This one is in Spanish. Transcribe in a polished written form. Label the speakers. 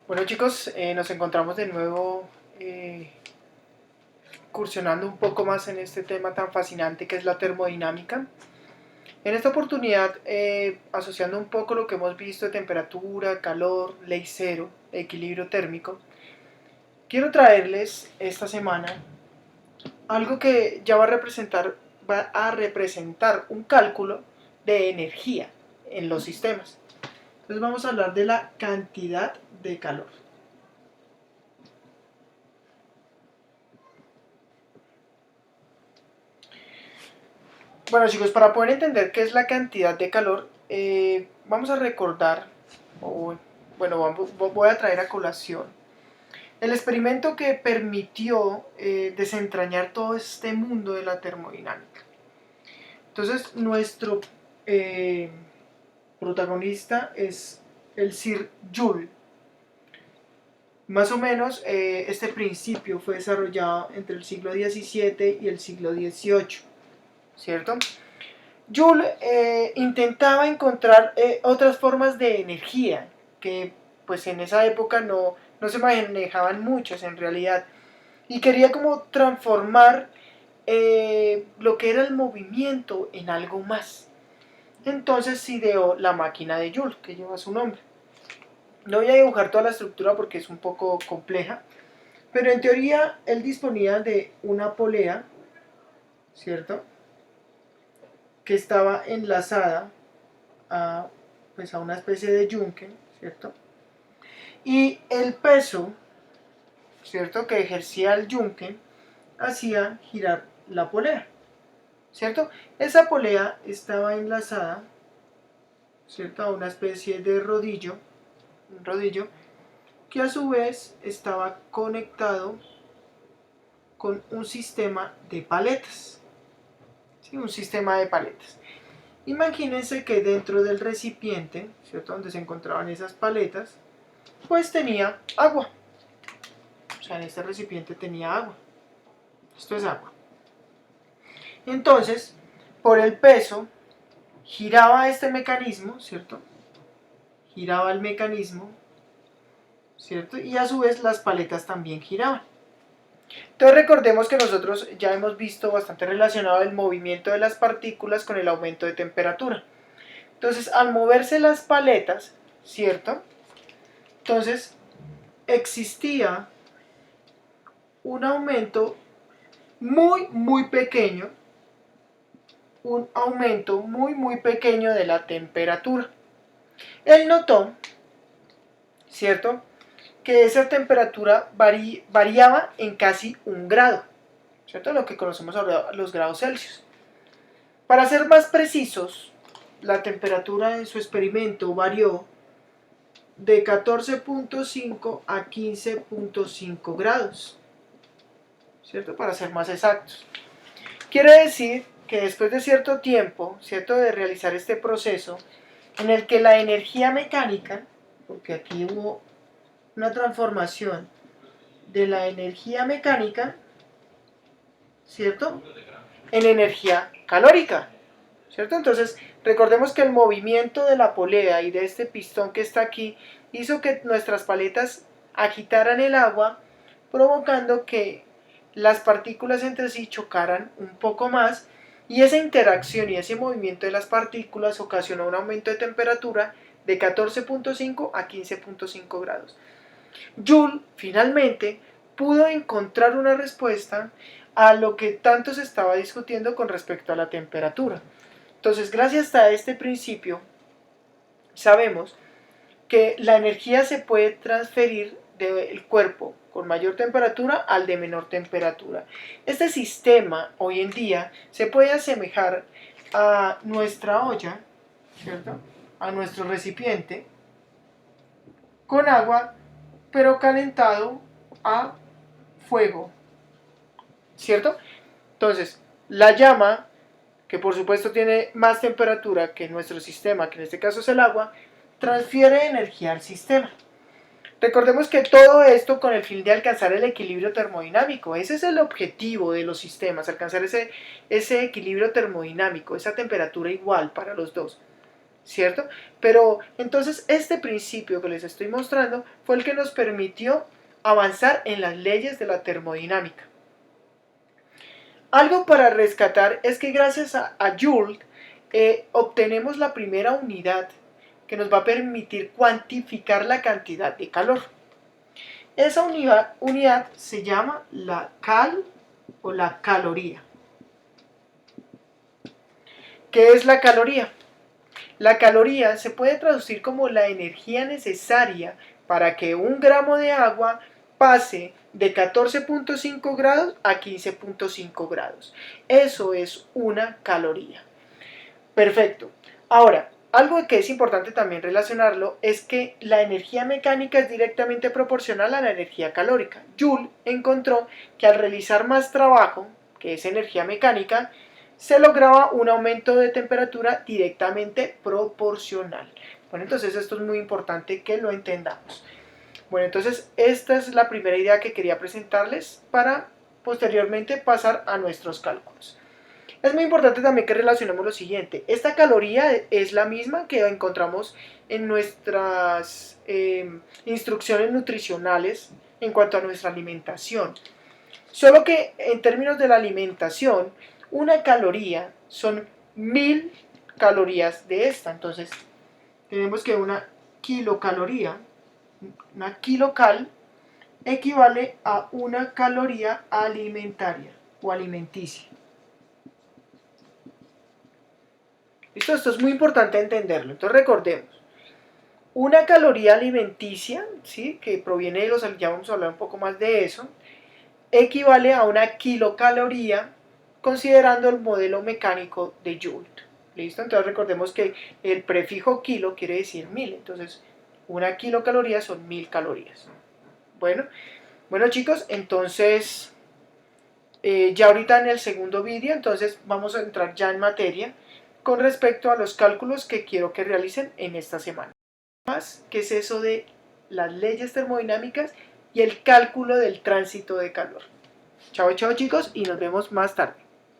Speaker 1: Bueno chicos, nos encontramos de nuevo incursionando un poco más en este tema tan fascinante que es la termodinámica. En esta oportunidad, asociando un poco lo que hemos visto de temperatura, calor, ley cero, equilibrio térmico, quiero traerles esta semana algo que ya va a representar un cálculo de energía en los sistemas. Entonces vamos a hablar de la cantidad de calor. Bueno chicos, para poder entender qué es la cantidad de calor, vamos a recordar, voy a traer a colación el experimento que permitió desentrañar todo este mundo de la termodinámica. Entonces, nuestro protagonista es el Sir Joule. Más o menos, este principio fue desarrollado entre el siglo XVII y el siglo XVIII, ¿cierto? Joule intentaba encontrar otras formas de energía que pues en esa época no se manejaban muchas en realidad, y quería como transformar lo que era el movimiento en algo más. Entonces se ideó la máquina de Joule, que lleva su nombre. No voy a dibujar toda la estructura porque es un poco compleja, pero en teoría él disponía de una polea, ¿cierto?, que estaba enlazada pues a una especie de yunque, ¿cierto? Y el peso, ¿cierto?, que ejercía el yunque hacía girar la polea, ¿cierto? Esa polea estaba enlazada, ¿cierto?, a una especie de rodillo, un rodillo, que a su vez estaba conectado con un sistema de paletas, ¿sí? Un sistema de paletas. Imagínense que dentro del recipiente, ¿cierto?, donde se encontraban esas paletas, pues tenía agua. O sea, en este recipiente tenía agua. Esto es agua. Entonces, por el peso, giraba este mecanismo, ¿cierto? Giraba el mecanismo, ¿cierto? Y a su vez las paletas también giraban. Entonces recordemos que nosotros ya hemos visto bastante relacionado el movimiento de las partículas con el aumento de temperatura. Entonces, al moverse las paletas, ¿cierto?, entonces existía un aumento muy pequeño, un aumento muy pequeño de la temperatura. Él notó, ¿cierto?, que esa temperatura variaba en casi 1 grado, ¿cierto?, lo que conocemos ahora los grados Celsius. Para ser más precisos, la temperatura en su experimento varió de 14.5 a 15.5 grados, ¿cierto?, para ser más exactos. Quiere decir que después de cierto tiempo, ¿cierto?, de realizar este proceso, en el que la energía mecánica, porque aquí hubo una transformación de la energía mecánica, ¿cierto?, en energía calórica, ¿cierto? Entonces, recordemos que el movimiento de la polea y de este pistón que está aquí hizo que nuestras paletas agitaran el agua, provocando que las partículas entre sí chocaran un poco más, y esa interacción y ese movimiento de las partículas ocasionó un aumento de temperatura de 14.5 a 15.5 grados. Joule finalmente pudo encontrar una respuesta a lo que tanto se estaba discutiendo con respecto a la temperatura. Entonces, gracias a este principio, sabemos que la energía se puede transferir del cuerpo con mayor temperatura al de menor temperatura. Este sistema hoy en día se puede asemejar a nuestra olla, ¿cierto?, a nuestro recipiente con agua, pero calentado a fuego, ¿cierto? Entonces, la llama, que por supuesto tiene más temperatura que nuestro sistema, que en este caso es el agua, transfiere energía al sistema. Recordemos que todo esto con el fin de alcanzar el equilibrio termodinámico. Ese es el objetivo de los sistemas, alcanzar ese equilibrio termodinámico, esa temperatura igual para los dos. ¿cierto? Pero entonces este principio que les estoy mostrando fue el que nos permitió avanzar en las leyes de la termodinámica. Algo para rescatar es que gracias a Joule obtenemos la primera unidad que nos va a permitir cuantificar la cantidad de calor. Esa unidad se llama la cal o la caloría. ¿Qué es la caloría? La caloría se puede traducir como la energía necesaria para que 1 gramo de agua pase de 14.5 grados a 15.5 grados. Eso es una caloría. Perfecto. Ahora, algo que es importante también relacionarlo es que la energía mecánica es directamente proporcional a la energía calórica. Joule encontró que al realizar más trabajo, que es energía mecánica, se lograba un aumento de temperatura directamente proporcional. Bueno, entonces esto es muy importante que lo entendamos. Bueno, entonces esta es la primera idea que quería presentarles para posteriormente pasar a nuestros cálculos. Es muy importante también que relacionemos lo siguiente. Esta caloría es la misma que encontramos en nuestras instrucciones nutricionales en cuanto a nuestra alimentación. Solo que en términos de la alimentación, una caloría son 1000 calorías de esta. Entonces, tenemos que una kilocaloría, una kilocal, equivale a una caloría alimentaria o alimenticia. ¿Listo? Esto es muy importante entenderlo. Entonces recordemos, una caloría alimenticia, ¿sí?, que proviene de los alimentos, ya vamos a hablar un poco más de eso, equivale a una kilocaloría considerando el modelo mecánico de Joule. ¿Listo? Entonces recordemos que el prefijo kilo quiere decir 1000, entonces una kilocaloría son 1000 calorías. Bueno chicos, entonces ya ahorita en el segundo vídeo, entonces vamos a entrar ya en materia con respecto a los cálculos que quiero que realicen en esta semana. ¿Qué es eso de las leyes termodinámicas y el cálculo del tránsito de calor? Chao chicos y nos vemos más tarde.